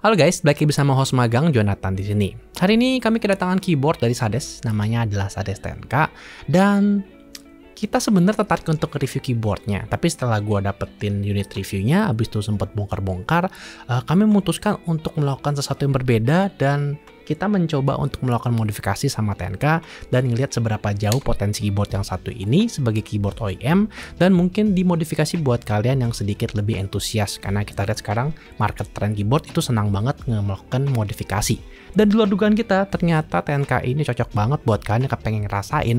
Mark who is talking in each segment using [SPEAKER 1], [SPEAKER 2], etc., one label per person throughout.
[SPEAKER 1] Halo guys, balik lagi bersama host magang Jonathan di sini. Hari ini kami kedatangan keyboard dari Sades, namanya adalah Sades 10K, dan kita sebenarnya tertarik untuk review keyboardnya. Tapi setelah gua dapetin unit reviewnya, abis itu sempat bongkar-bongkar, kami memutuskan untuk melakukan sesuatu yang berbeda dan kita mencoba untuk melakukan modifikasi sama 10K dan ngelihat seberapa jauh potensi keyboard yang satu ini sebagai keyboard OEM dan mungkin dimodifikasi buat kalian yang sedikit lebih entusias, karena kita lihat sekarang market trend keyboard itu senang banget melakukan modifikasi. Dan di luar dugaan kita, ternyata 10K ini cocok banget buat kalian yang pengen ngerasain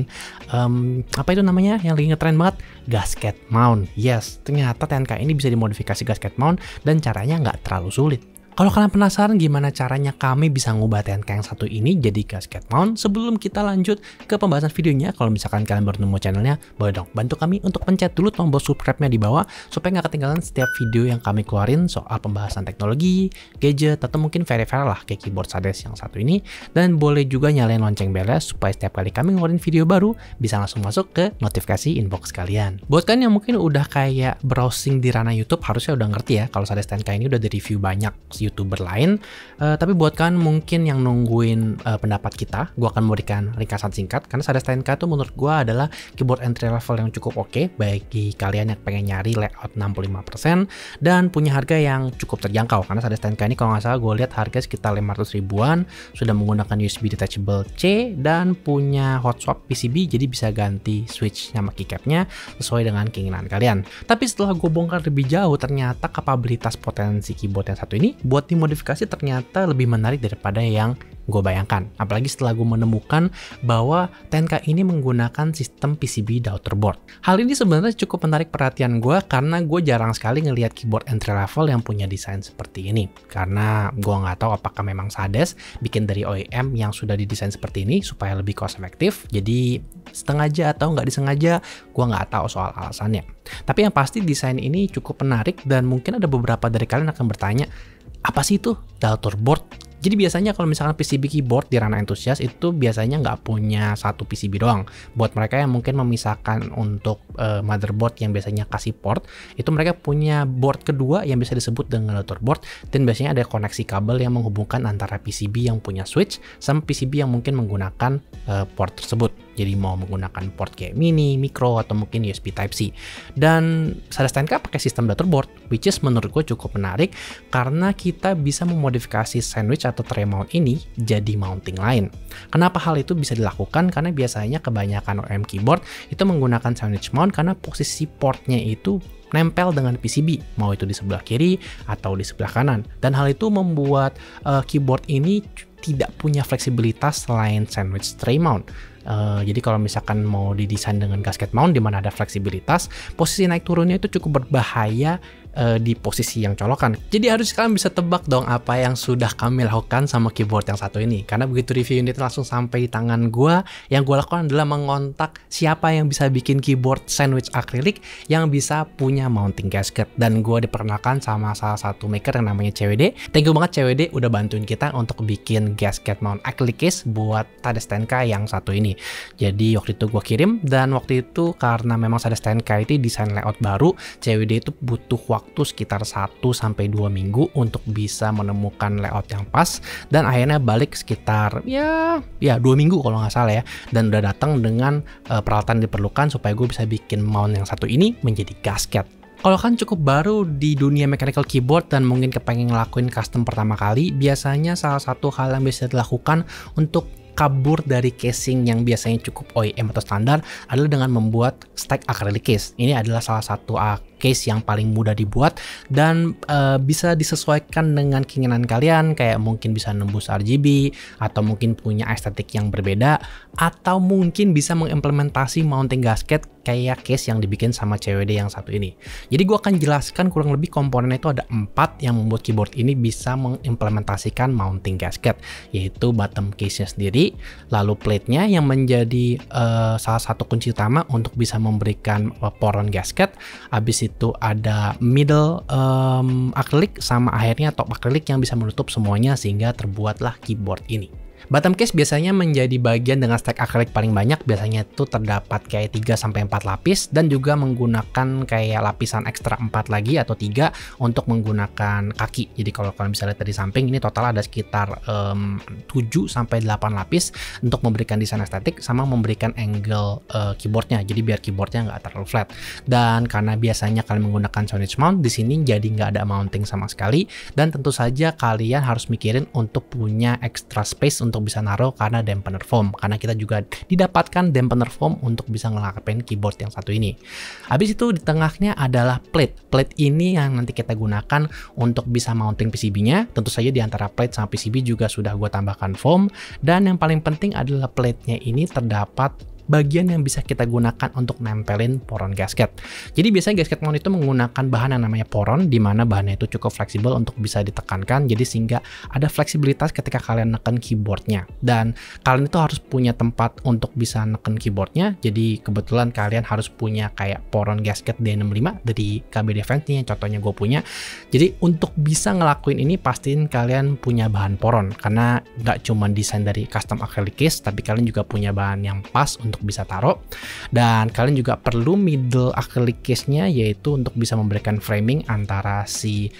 [SPEAKER 1] apa itu namanya yang lagi ngetrend banget, gasket mount. Yes, ternyata 10K ini bisa dimodifikasi gasket mount dan caranya nggak terlalu sulit. Kalau kalian penasaran gimana caranya kami bisa ngubah 10K yang satu ini jadi gasket mount, sebelum kita lanjut ke pembahasan videonya, kalau misalkan kalian baru nemu channelnya, boleh dong bantu kami untuk pencet dulu tombol subscribe-nya di bawah supaya nggak ketinggalan setiap video yang kami keluarin soal pembahasan teknologi, gadget, atau mungkin very-very lah kayak keyboard Sades yang satu ini. Dan boleh juga nyalain lonceng belnya supaya setiap kali kami ngeluarin video baru bisa langsung masuk ke notifikasi inbox kalian. Buat kalian yang mungkin udah kayak browsing di ranah YouTube, harusnya udah ngerti ya kalau Sades 10K ini udah di review banyak YouTuber lain, tapi buat kalian mungkin yang nungguin pendapat kita, gue akan memberikan ringkasan singkat karena Sades 10K itu menurut gue adalah keyboard entry level yang cukup oke bagi kalian yang pengen nyari layout 65% dan punya harga yang cukup terjangkau, karena Sades 10K ini kalau nggak salah gue lihat harga sekitar 500 ribuan, sudah menggunakan USB detachable C dan punya hot swap PCB, jadi bisa ganti switch sama keycapnya sesuai dengan keinginan kalian. Tapi setelah gue bongkar lebih jauh, ternyata kapabilitas potensi keyboard yang satu ini buat dimodifikasi ternyata lebih menarik daripada yang gue bayangkan. Apalagi setelah gue menemukan bahwa 10K ini menggunakan sistem PCB daughterboard. Hal ini sebenarnya cukup menarik perhatian gue karena gue jarang sekali ngelihat keyboard entry level yang punya desain seperti ini. Karena gue nggak tahu apakah memang Sades bikin dari OEM yang sudah didesain seperti ini supaya lebih cost efektif. Jadi sengaja atau nggak disengaja, gue nggak tahu soal alasannya. Tapi yang pasti desain ini cukup menarik dan mungkin ada beberapa dari kalian akan bertanya, apa sih itu daughterboard? Jadi biasanya kalau misalkan PCB keyboard di ranah entusias itu biasanya nggak punya satu PCB doang. Buat mereka yang mungkin memisahkan untuk motherboard yang biasanya kasih port, itu mereka punya board kedua yang bisa disebut dengan daughterboard, dan biasanya ada koneksi kabel yang menghubungkan antara PCB yang punya switch sama PCB yang mungkin menggunakan port tersebut. Jadi mau menggunakan port kayak mini, micro, atau mungkin USB Type-C. Dan Sades 10K pakai sistem daughterboard, which is menurut gue cukup menarik karena kita bisa memodifikasi sandwich atau tray mount ini jadi mounting lain. Kenapa hal itu bisa dilakukan? Karena biasanya kebanyakan OEM keyboard itu menggunakan sandwich mount karena posisi portnya itu nempel dengan PCB, mau itu di sebelah kiri atau di sebelah kanan. Dan hal itu membuat keyboard ini tidak punya fleksibilitas selain sandwich tray mount. Jadi kalau misalkan mau didesain dengan gasket mount di mana ada fleksibilitas, posisi naik turunnya itu cukup berbahaya di posisi yang colokan. Jadi harus kalian bisa tebak dong apa yang sudah kami lakukan sama keyboard yang satu ini. Karena begitu review unit langsung sampai di tangan gue, yang gue lakukan adalah mengontak siapa yang bisa bikin keyboard sandwich akrilik yang bisa punya mounting gasket. Dan gue diperkenalkan sama salah satu maker yang namanya CWD. Thank you banget CWD udah bantuin kita untuk bikin gasket mount acrylic case buat Sades 10K yang satu ini. Jadi waktu itu gue kirim, dan waktu itu karena memang Sades 10K itu desain layout baru, CWD itu butuh waktu sekitar 1-2 minggu untuk bisa menemukan layout yang pas, dan akhirnya balik sekitar ya 2 minggu kalau nggak salah ya, dan udah datang dengan peralatan diperlukan supaya gue bisa bikin mount yang satu ini menjadi gasket. Kalau kan cukup baru di dunia mechanical keyboard dan mungkin kepengen ngelakuin custom pertama kali, biasanya salah satu hal yang bisa dilakukan untuk kabur dari casing yang biasanya cukup OEM atau standar adalah dengan membuat stack acrylic case. Ini adalah salah satu case yang paling mudah dibuat dan bisa disesuaikan dengan keinginan kalian, kayak mungkin bisa nembus RGB atau mungkin punya estetik yang berbeda, atau mungkin bisa mengimplementasi mounting gasket kayak case yang dibikin sama CWD yang satu ini. Jadi gue akan jelaskan kurang lebih komponen itu ada 4 yang membuat keyboard ini bisa mengimplementasikan mounting gasket, yaitu bottom case-nya sendiri, lalu plate-nya yang menjadi salah satu kunci utama untuk bisa memberikan poron gasket. Habis itu ada middle acrylic sama akhirnya top acrylic yang bisa menutup semuanya sehingga terbuatlah keyboard ini. Bottom case biasanya menjadi bagian dengan stack akrilik paling banyak, biasanya itu terdapat kayak 3-4 lapis dan juga menggunakan kayak lapisan ekstra 4 lagi atau 3 untuk menggunakan kaki. Jadi kalau kalian bisa lihat dari samping ini total ada sekitar 7-8 lapis untuk memberikan desain estetik sama memberikan angle keyboardnya. Jadi biar keyboardnya nggak terlalu flat. Dan karena biasanya kalian menggunakan Soundedge mount, di sini jadi nggak ada mounting sama sekali. Dan tentu saja kalian harus mikirin untuk punya extra space untuk bisa naruh karena dampener foam, karena kita juga didapatkan dampener foam untuk bisa ngelengkapin keyboard yang satu ini. Habis itu di tengahnya adalah plate ini yang nanti kita gunakan untuk bisa mounting PCB-nya. Tentu saja di antara plate sama PCB juga sudah gue tambahkan foam, dan yang paling penting adalah plate-nya ini terdapat bagian yang bisa kita gunakan untuk nempelin poron gasket. Jadi biasanya gasket mount itu menggunakan bahan yang namanya poron, di mana bahannya itu cukup fleksibel untuk bisa ditekankan, jadi sehingga ada fleksibilitas ketika kalian neken keyboardnya. Dan kalian itu harus punya tempat untuk bisa neken keyboardnya, jadi kebetulan kalian harus punya kayak poron gasket D65 dari KB Defense nih, yang contohnya gue punya. Jadi untuk bisa ngelakuin ini, pastiin kalian punya bahan poron, karena nggak cuma desain dari custom acrylic case, tapi kalian juga punya bahan yang pas untuk bisa taruh. Dan kalian juga perlu middle acrylic case-nya, yaitu untuk bisa memberikan framing antara si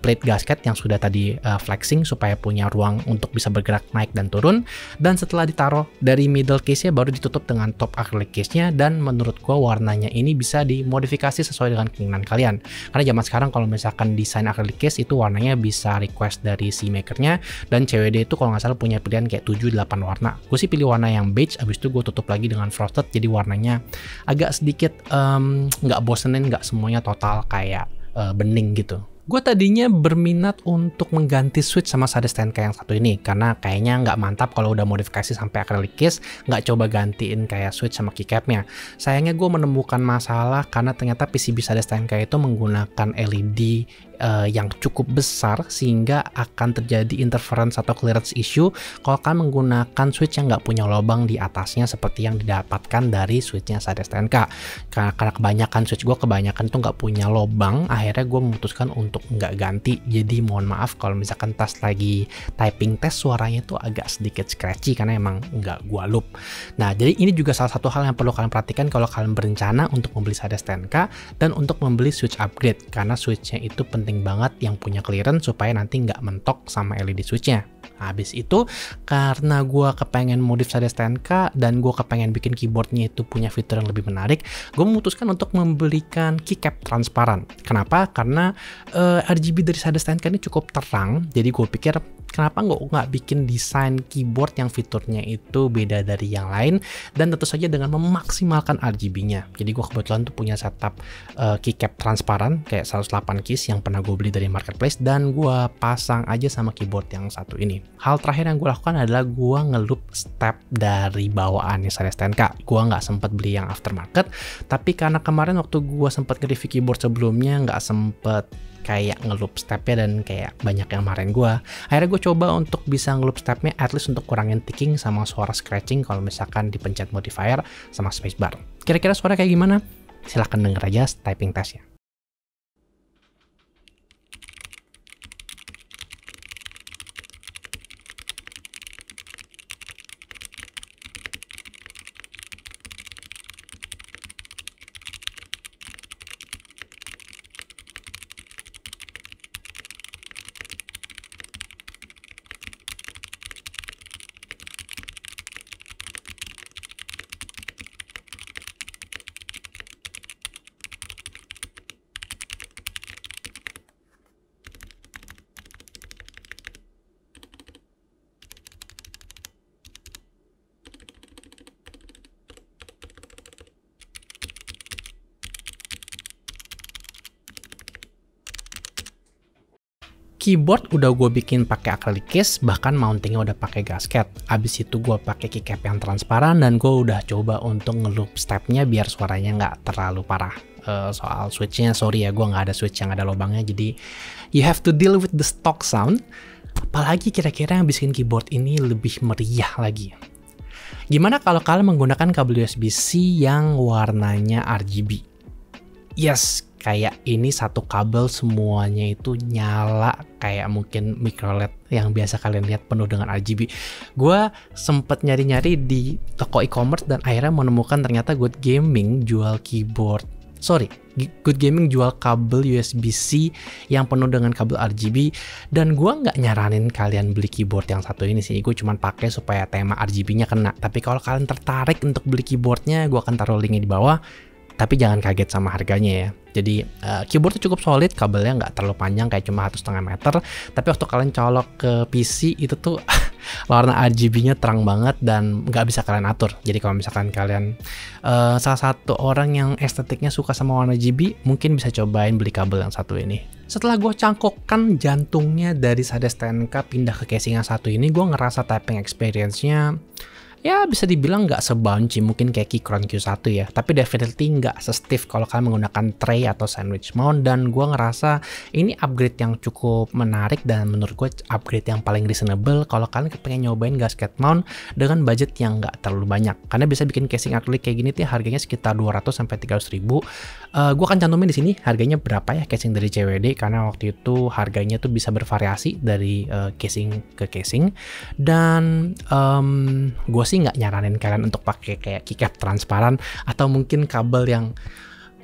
[SPEAKER 1] plate gasket yang sudah tadi flexing supaya punya ruang untuk bisa bergerak naik dan turun. Dan setelah ditaruh dari middle case-nya baru ditutup dengan top acrylic case-nya, dan menurut gua warnanya ini bisa dimodifikasi sesuai dengan keinginan kalian. Karena zaman sekarang kalau misalkan desain acrylic case itu warnanya bisa request dari si makernya, dan CWD itu kalau nggak salah punya pilihan kayak 7-8 warna. Gue sih pilih warna yang beige, abis itu gue tutup lagi dengan frosted, jadi warnanya agak sedikit nggak bosenin, nggak semuanya total kayak bening gitu. Gue tadinya berminat untuk mengganti switch sama Sades 10K yang satu ini, karena kayaknya nggak mantap kalau udah modifikasi sampai acrylic case nggak coba gantiin kayak switch sama keycapnya. Sayangnya gue menemukan masalah karena ternyata PCB Sades 10K itu menggunakan LED yang cukup besar, sehingga akan terjadi interference atau clearance issue kalau kalian menggunakan switch yang nggak punya lubang di atasnya seperti yang didapatkan dari switchnya Sades 10K. Karena kebanyakan switch gue kebanyakan tuh nggak punya lubang, akhirnya gue memutuskan untuk nggak ganti. Jadi mohon maaf kalau misalkan tas lagi typing test suaranya tuh agak sedikit scratchy karena emang nggak gua loop. Nah, jadi ini juga salah satu hal yang perlu kalian perhatikan kalau kalian berencana untuk membeli Sades 10K dan untuk membeli switch upgrade, karena switchnya itu penting banget yang punya clearance supaya nanti nggak mentok sama LED switchnya. Habis itu karena gue kepengen modif Sades 10K dan gue kepengen bikin keyboardnya itu punya fitur yang lebih menarik, gue memutuskan untuk membelikan keycap transparan. Kenapa? Karena RGB dari Sades 10K ini cukup terang, jadi gue pikir kenapa nggak bikin desain keyboard yang fiturnya itu beda dari yang lain, dan tentu saja dengan memaksimalkan RGB-nya. Jadi gue kebetulan tuh punya setup keycap transparan kayak 108 keys yang pernah gue beli dari marketplace, dan gue pasang aja sama keyboard yang satu ini. Hal terakhir yang gue lakukan adalah gue ngeloop step dari bawaannya Sades 10K. Gue nggak sempat beli yang aftermarket, tapi karena kemarin waktu gue sempat nge-review keyboard sebelumnya nggak sempet kayak ngeloop stepnya dan kayak banyak yang marahin gue, akhirnya gue coba untuk bisa ngeloop stepnya at least untuk kurangin ticking sama suara scratching kalau misalkan dipencet modifier sama spacebar. Kira-kira suara kayak gimana? Silahkan denger aja typing testnya. Keyboard udah gue bikin pakai acrylic case, bahkan mountingnya udah pakai gasket. Abis itu gue pakai keycap yang transparan, dan gue udah coba untuk ngeloop stepnya biar suaranya nggak terlalu parah. Soal switchnya, sorry ya, gue nggak ada switch yang ada lubangnya, jadi you have to deal with the stock sound. Apalagi kira-kira yang bikin keyboard ini lebih meriah lagi. Gimana kalau kalian menggunakan kabel USB-C yang warnanya RGB? Yes, kayak ini satu kabel semuanya itu nyala kayak mungkin micro LED yang biasa kalian lihat penuh dengan RGB. Gue sempet nyari-nyari di toko e-commerce dan akhirnya menemukan ternyata Good Gaming jual Good Gaming jual kabel USB-C yang penuh dengan kabel RGB, dan gue nggak nyaranin kalian beli keyboard yang satu ini sih. Gue cuma pakai supaya tema RGB-nya kena. Tapi kalau kalian tertarik untuk beli keyboardnya, gue akan taruh linknya di bawah. Tapi jangan kaget sama harganya ya. Jadi keyboardnya cukup solid, kabelnya nggak terlalu panjang kayak cuma 1,5 meter. Tapi waktu kalian colok ke PC itu tuh warna RGB-nya terang banget dan nggak bisa kalian atur. Jadi kalau misalkan kalian salah satu orang yang estetiknya suka sama warna RGB, mungkin bisa cobain beli kabel yang satu ini. Setelah gue cangkokkan jantungnya dari Sades 10K pindah ke casing yang satu ini, gue ngerasa typing experience-nya ya bisa dibilang nggak se-bouncy mungkin kayak Keychron Q1 ya, tapi definitely nggak se-stiff kalau kalian menggunakan tray atau sandwich mount, dan gue ngerasa ini upgrade yang cukup menarik dan menurut gue upgrade yang paling reasonable kalau kalian pengen nyobain gasket mount dengan budget yang nggak terlalu banyak, karena bisa bikin casing akrilik kayak gini tuh harganya sekitar 200-300 ribu. Gue akan cantumin di sini harganya berapa ya casing dari CWD, karena waktu itu harganya tuh bisa bervariasi dari casing ke casing, dan gue sih nggak nyaranin kalian untuk pakai kayak keycap transparan atau mungkin kabel yang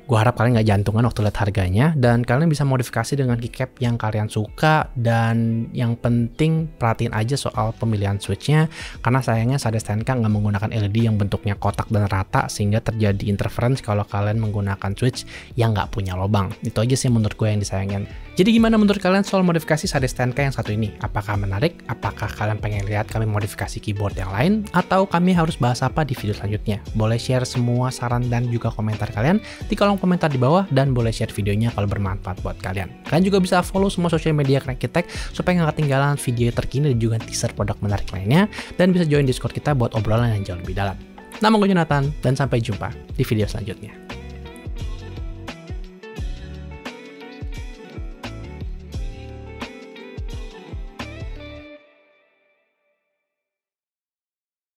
[SPEAKER 1] gue harap kalian nggak jantungan waktu lihat harganya, dan kalian bisa modifikasi dengan keycap yang kalian suka, dan yang penting perhatiin aja soal pemilihan switchnya, karena sayangnya Sades 10K nggak menggunakan LED yang bentuknya kotak dan rata sehingga terjadi interference kalau kalian menggunakan switch yang nggak punya lubang. Itu aja sih menurut gue yang disayangin. Jadi gimana menurut kalian soal modifikasi Sades 10K yang satu ini? Apakah menarik? Apakah kalian pengen lihat kami modifikasi keyboard yang lain? Atau kami harus bahas apa di video selanjutnya? Boleh share semua saran dan juga komentar kalian di kolom komentar di bawah, dan boleh share videonya kalau bermanfaat buat kalian. Kalian juga bisa follow semua sosial media Cranky Tech supaya nggak ketinggalan video terkini dan juga teaser produk menarik lainnya, dan bisa join Discord kita buat obrolan yang jauh lebih dalam. Nama gue Jonathan, dan sampai jumpa di video selanjutnya.